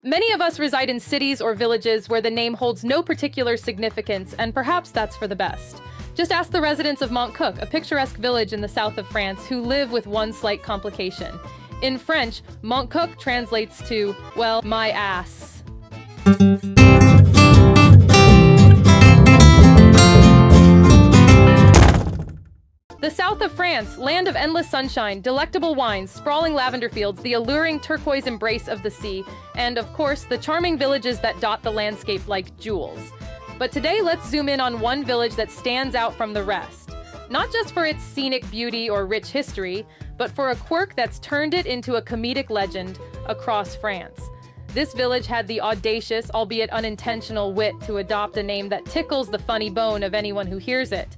Many of us reside in cities or villages where the name holds no particular significance, and perhaps that's for the best. Just ask the residents of Montcuq, a picturesque village in the south of France, who live with one slight complication. In French, Montcuq translates to, well, my ass. The south of France, land of endless sunshine, delectable wines, sprawling lavender fields, the alluring turquoise embrace of the sea, and, of course, the charming villages that dot the landscape like jewels. But today, let's zoom in on one village that stands out from the rest. Not just for its scenic beauty or rich history, but for a quirk that's turned it into a comedic legend across France. This village had the audacious, albeit unintentional, wit to adopt a name that tickles the funny bone of anyone who hears it.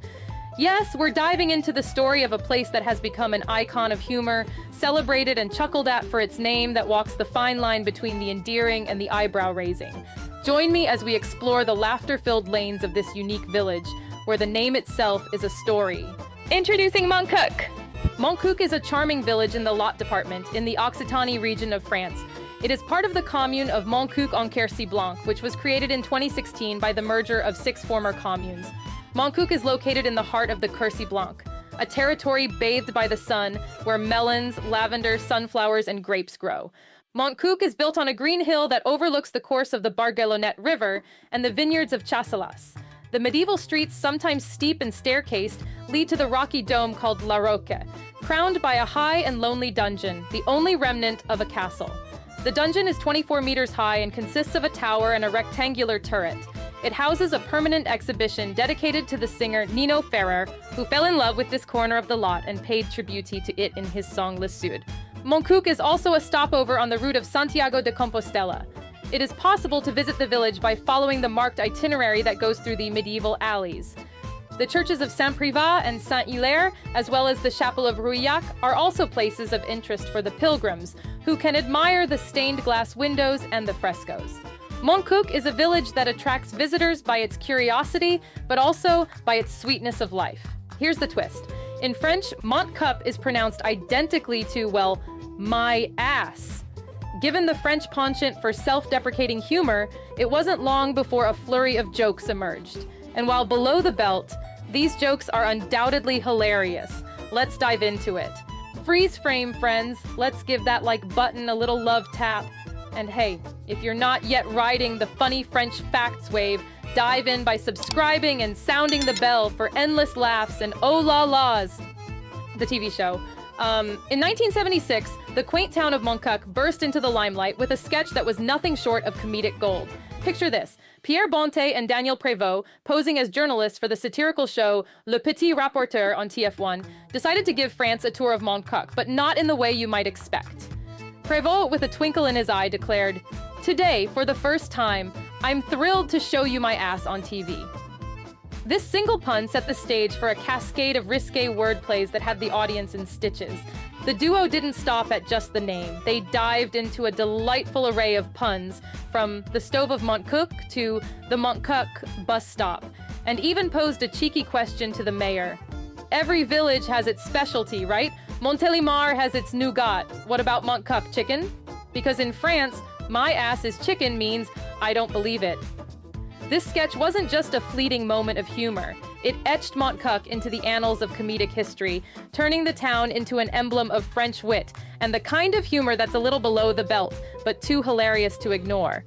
Yes, we're diving into the story of a place that has become an icon of humor, celebrated and chuckled at for its name that walks the fine line between the endearing and the eyebrow-raising. Join me as we explore the laughter-filled lanes of this unique village, where the name itself is a story. Introducing Montcuq! Montcuq is a charming village in the Lot department, in the Occitanie region of France. It is part of the commune of Montcuq en Quercy-Blanc, which was created in 2016 by the merger of 6 former communes. Montcuq is located in the heart of the Quercy Blanc, a territory bathed by the sun where melons, lavender, sunflowers, and grapes grow. Montcuq is built on a green hill that overlooks the course of the Barguelonnet River and the vineyards of Chasselas. The medieval streets, sometimes steep and staircased, lead to the rocky dome called La Roque, crowned by a high and lonely dungeon, the only remnant of a castle. The dungeon is 24 meters high and consists of a tower and a rectangular turret. It houses a permanent exhibition dedicated to the singer Nino Ferrer, who fell in love with this corner of the lot and paid tribute to it in his song Le Sud. Montcuq is also a stopover on the route of Santiago de Compostela. It is possible to visit the village by following the marked itinerary that goes through the medieval alleys. The churches of Saint-Privat and Saint-Hilaire, as well as the chapel of Rouillac, are also places of interest for the pilgrims, who can admire the stained glass windows and the frescoes. Montcuq is a village that attracts visitors by its curiosity, but also by its sweetness of life. Here's the twist. In French, Montcuq is pronounced identically to, well, my ass. Given the French penchant for self-deprecating humor, it wasn't long before a flurry of jokes emerged. And while below the belt, these jokes are undoubtedly hilarious. Let's dive into it. Freeze frame, friends. Let's give that like button a little love tap. And hey, if you're not yet riding the funny French facts wave, dive in by subscribing and sounding the bell for endless laughs and oh la la's. The TV show. In 1976, the quaint town of Montcuq burst into the limelight with a sketch that was nothing short of comedic gold. Picture this. Pierre Bonte and Daniel Prévost, posing as journalists for the satirical show Le Petit Rapporteur on TF1, decided to give France a tour of Montcuq, but not in the way you might expect. Prévost, with a twinkle in his eye, declared, "Today, for the first time, I'm thrilled to show you my ass on TV." This single pun set the stage for a cascade of risque wordplays that had the audience in stitches. The duo didn't stop at just the name. They dived into a delightful array of puns, from the stove of Montcuq to the Montcuq bus stop, and even posed a cheeky question to the mayor. Every village has its specialty, right? Montélimar has its nougat. What about Montcuq chicken? Because in France, my ass is chicken means I don't believe it. This sketch wasn't just a fleeting moment of humor. It etched Montcuq into the annals of comedic history, turning the town into an emblem of French wit and the kind of humor that's a little below the belt, but too hilarious to ignore.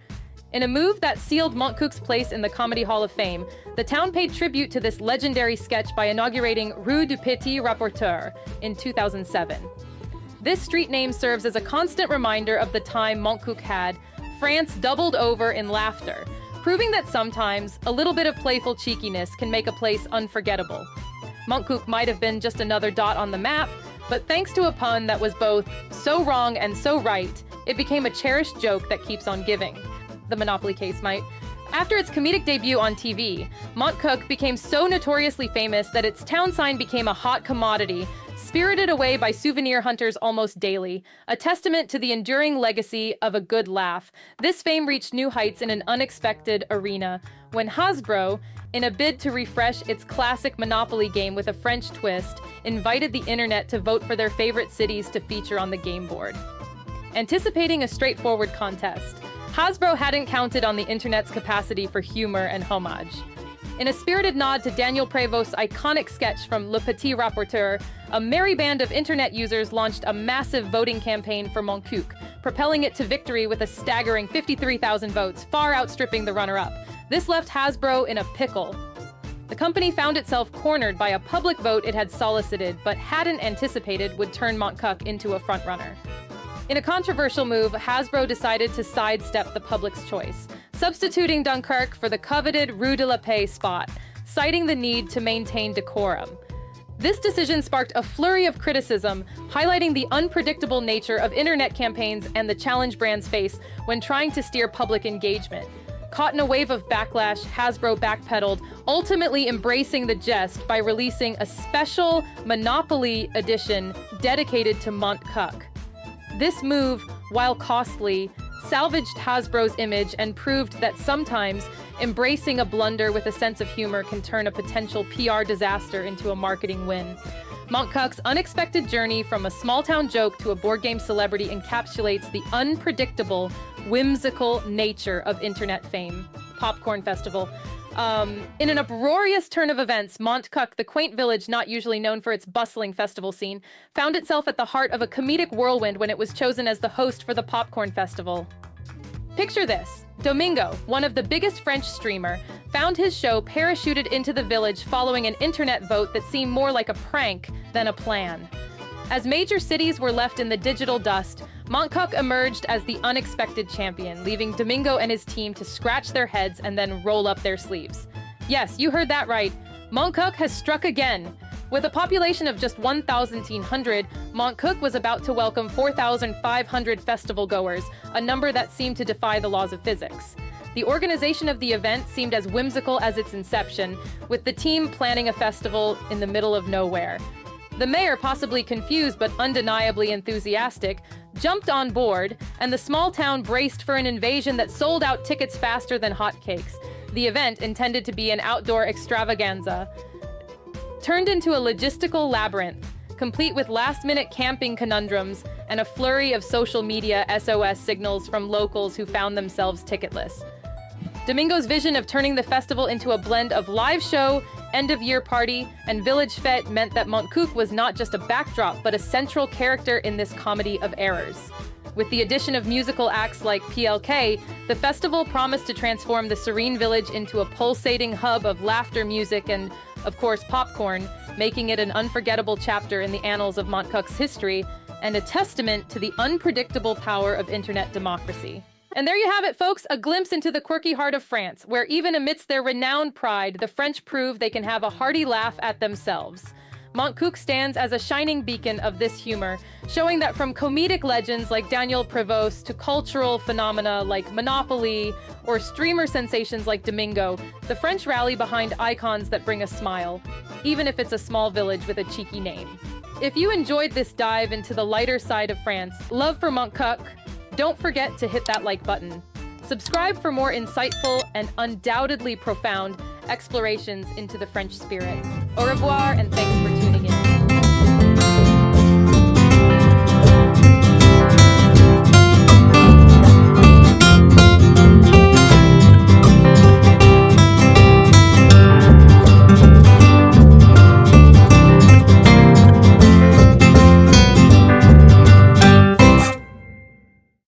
In a move that sealed Montcuq's place in the Comedy Hall of Fame, the town paid tribute to this legendary sketch by inaugurating Rue du Petit Rapporteur in 2007. This street name serves as a constant reminder of the time Montcuq had. France doubled over in laughter, proving that sometimes a little bit of playful cheekiness can make a place unforgettable. Montcuq might have been just another dot on the map, but thanks to a pun that was both so wrong and so right, it became a cherished joke that keeps on giving. The Monopoly case might. After its comedic debut on TV, Montcuq became so notoriously famous that its town sign became a hot commodity, spirited away by souvenir hunters almost daily, a testament to the enduring legacy of a good laugh. This fame reached new heights in an unexpected arena, when Hasbro, in a bid to refresh its classic Monopoly game with a French twist, invited the internet to vote for their favorite cities to feature on the game board. Anticipating a straightforward contest, Hasbro hadn't counted on the internet's capacity for humor and homage. In a spirited nod to Daniel Prévost's iconic sketch from Le Petit Rapporteur, a merry band of internet users launched a massive voting campaign for Montcuq, propelling it to victory with a staggering 53,000 votes, far outstripping the runner-up. This left Hasbro in a pickle. The company found itself cornered by a public vote it had solicited, but hadn't anticipated would turn Montcuq into a frontrunner. In a controversial move, Hasbro decided to sidestep the public's choice, substituting Dunkirk for the coveted Rue de la Paix spot, citing the need to maintain decorum. This decision sparked a flurry of criticism, highlighting the unpredictable nature of internet campaigns and the challenge brands face when trying to steer public engagement. Caught in a wave of backlash, Hasbro backpedaled, ultimately embracing the jest by releasing a special Monopoly edition dedicated to Montcuq. This move, while costly, salvaged Hasbro's image and proved that sometimes embracing a blunder with a sense of humor can turn a potential PR disaster into a marketing win. Montcuq's unexpected journey from a small-town joke to a board game celebrity encapsulates the unpredictable, whimsical nature of internet fame. Popcorn Festival. In an uproarious turn of events, Montcuq, the quaint village not usually known for its bustling festival scene, found itself at the heart of a comedic whirlwind when it was chosen as the host for the Popcorn Festival. Picture this. Domingo, one of the biggest French streamer, found his show parachuted into the village following an internet vote that seemed more like a prank than a plan. As major cities were left in the digital dust, Montcuq emerged as the unexpected champion, leaving Domingo and his team to scratch their heads and then roll up their sleeves. Yes, you heard that right. Montcuq has struck again. With a population of just 1,100, Montcuq was about to welcome 4,500 festival goers, a number that seemed to defy the laws of physics. The organization of the event seemed as whimsical as its inception, with the team planning a festival in the middle of nowhere. The mayor, possibly confused but undeniably enthusiastic, jumped on board, and the small town braced for an invasion that sold out tickets faster than hotcakes. The event, intended to be an outdoor extravaganza, turned into a logistical labyrinth, complete with last-minute camping conundrums and a flurry of social media SOS signals from locals who found themselves ticketless. Domingo's vision of turning the festival into a blend of live show, end-of-year party, and village fete meant that Montcuq was not just a backdrop, but a central character in this comedy of errors. With the addition of musical acts like PLK, the festival promised to transform the serene village into a pulsating hub of laughter, music, and, of course, popcorn, making it an unforgettable chapter in the annals of Montcuq's history and a testament to the unpredictable power of internet democracy. And there you have it, folks, a glimpse into the quirky heart of France, where even amidst their renowned pride, the French prove they can have a hearty laugh at themselves. Montcuq stands as a shining beacon of this humor, showing that from comedic legends like Daniel Prévost to cultural phenomena like Monopoly or streamer sensations like Domingo, the French rally behind icons that bring a smile, even if it's a small village with a cheeky name. If you enjoyed this dive into the lighter side of France, love for Montcuq, don't forget to hit that like button. Subscribe for more insightful and undoubtedly profound explorations into the French spirit. Au revoir, and thanks for tuning in.